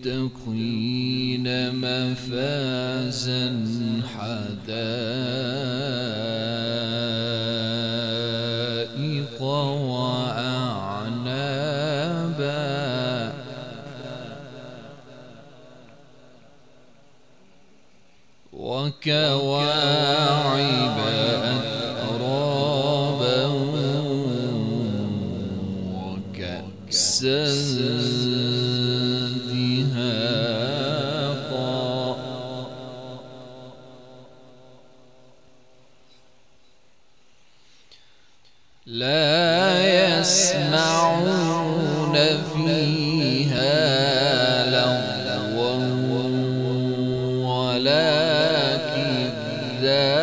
للمتقين مفازا حدائق وأعنابا وكواعب أترابا وكأسا دهاقا لا يسمعون فيها لغوا ولا كذابا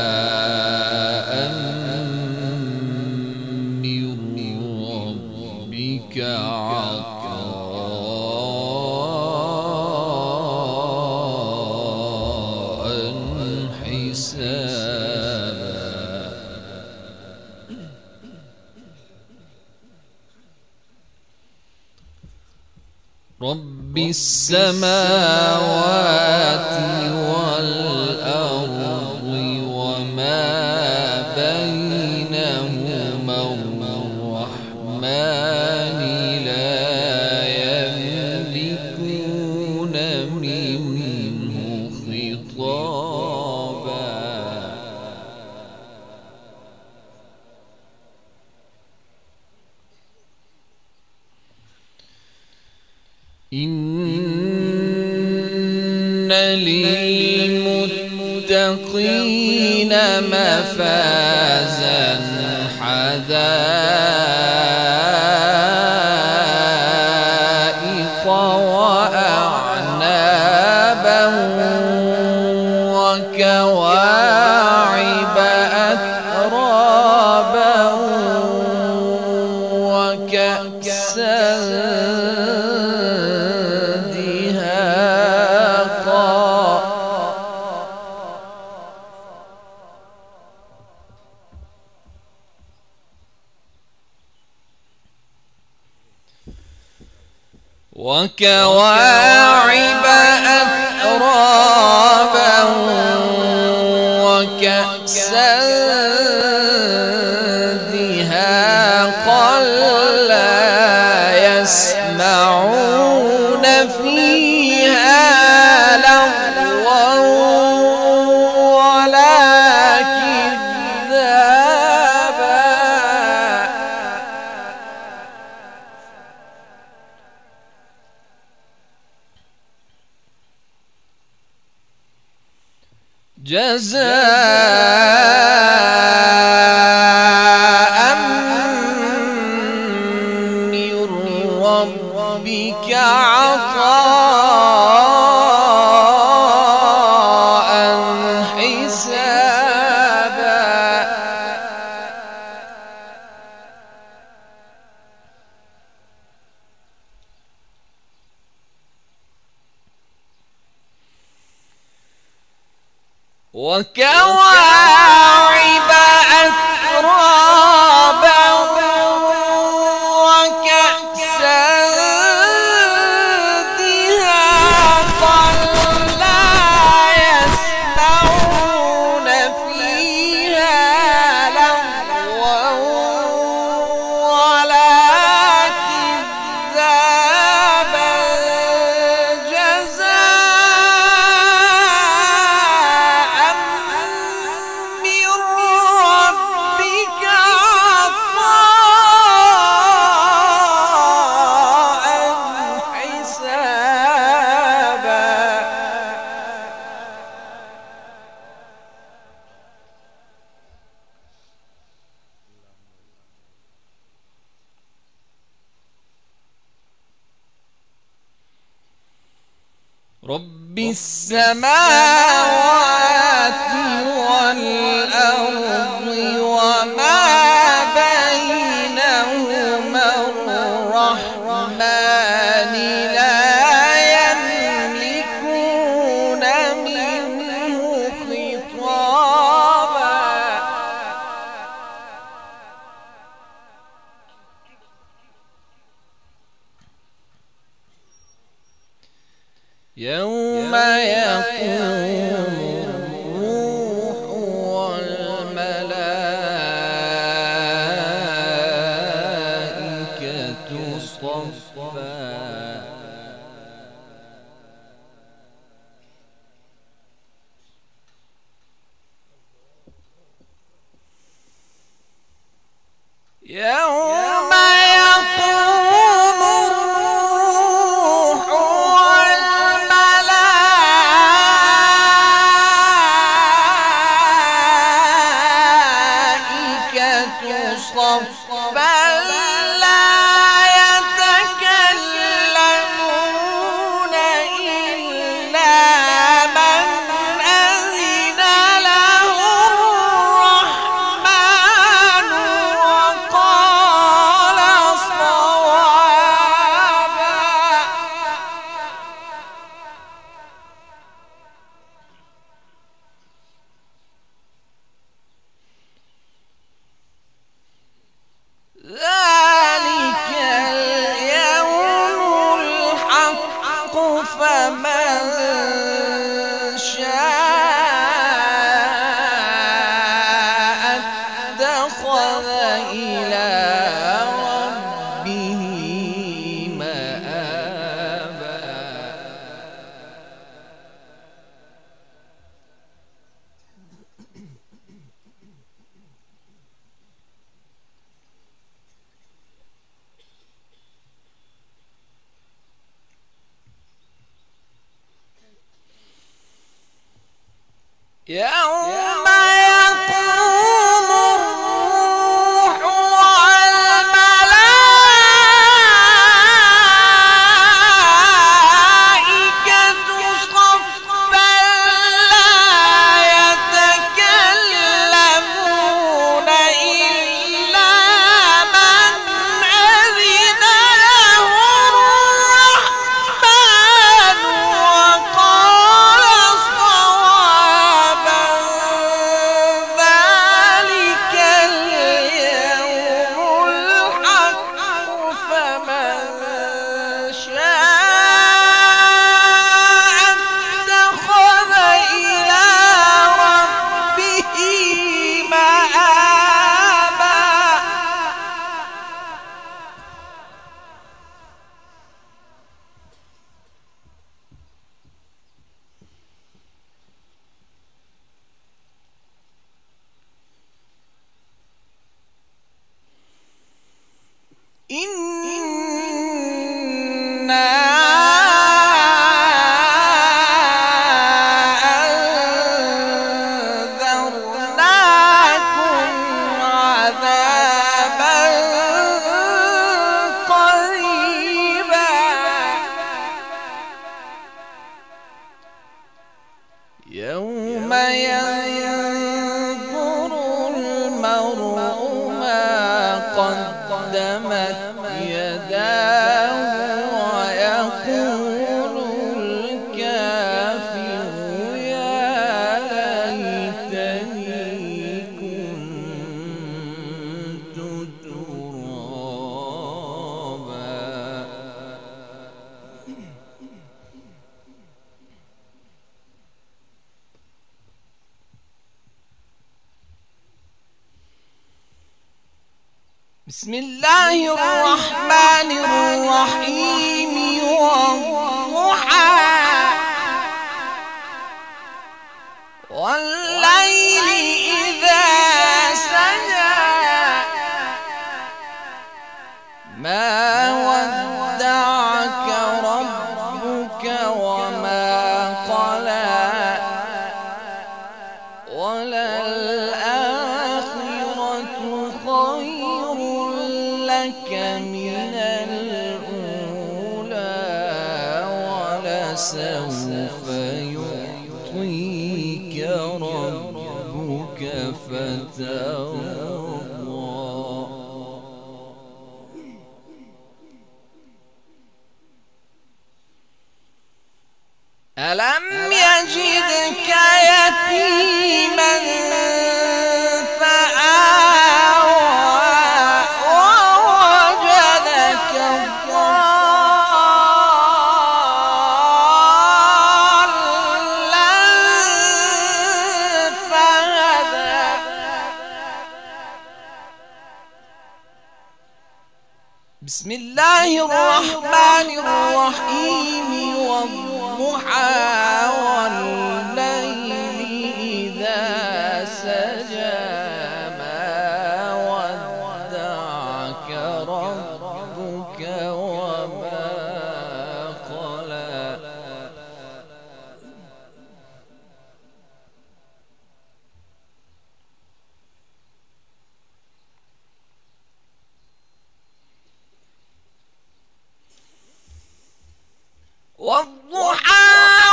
جزاء من ربك عطاء حسابا رب السماوات والأرض وما بينهما الرحمن لا يملكون منه خطابا إن للمتقين مفازا حدائق وأعنابا وكواعب أترابا وكأسا وكواعب أترابا وكأسا دهاقا لا يسمعون فيها لغوا ولا كذابا جزاء من ربك عطاء حسابا وكواعب أترابا وكأسا دهاقا لا يسمعون فيها لغوا ولا كذابا رب السماوات والأرض وما بينهما الرحمن لا يملكون منه خطابا يوم يقوم الروح والملائكة صفا يوم يقوم الروح والملائكة صفا لا يتكلمون إلا من أذن له الرحمن وقال صوابا. ذلك اليوم الحق فمن شاء اتخذ إلى ربه مآبا. يوم يقوم الروح والملائكة صفا لا يتكلمون إلا من أذن له الرحمن وقال صوابا. ذلك اليوم الحق فمن شاء اتخذ إلى ربه مآبا. إنا أنذرناكم عذابا قريبا يوم ينظر المرء ما قدمت يداه ويقول الكافر يا ليتني كنت ترابا. بسم الله الرحمن الرحيم والضحى والليل إذا سجى ما ودعك ربك وما قلى وللآخرة خير لك من الأولى ولسوف يعطيك ربك فترضى. ألم يجدك يتيما ووجدك ضالا بسم الله الرحمن الرحيم والضحى والليل إذا سجى ما ودعك ربك وما قلى والضحى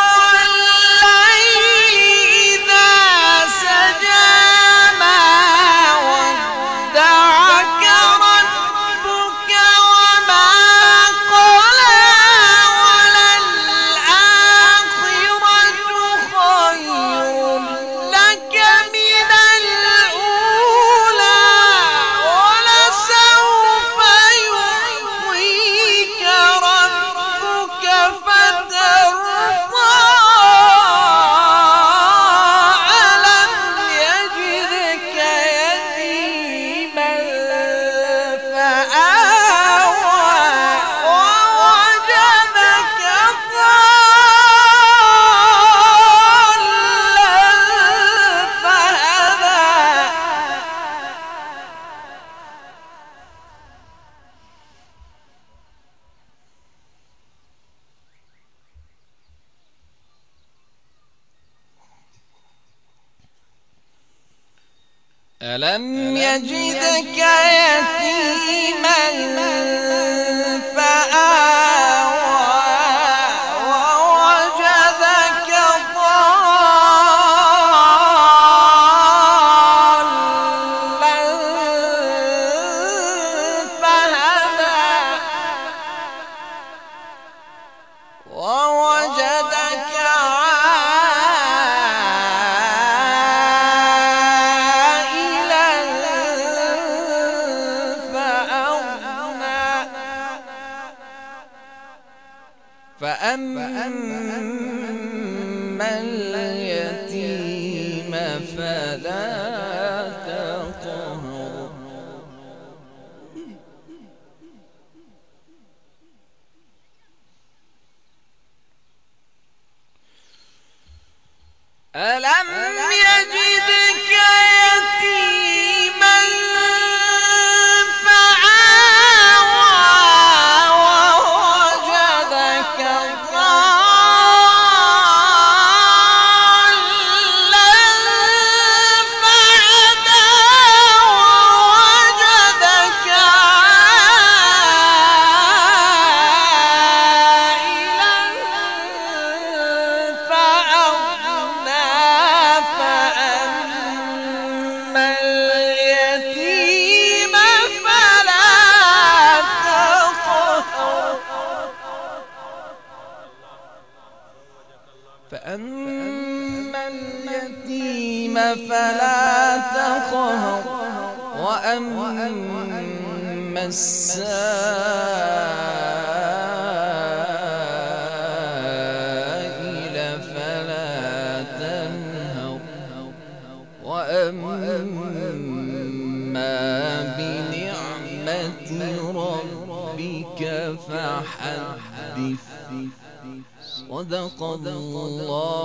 والليل إذا سجى ما ودعك ربك وما قلى وللآخرة خير لك من الأولى ولسوف يعطيك ربك فترضى ألم يجدك يتيما فآوى ووجدك ضالا فهدى ألم يجدك يتيما فآوى ووجدك ضالا فهدى ووجدك فأما اليتيم فلا تقهر ألم يجدك يتيما فأما اليتيم فلا تقهر وأما السائل فلا تنهر وأما بنعمة ربك فحدث صدق الله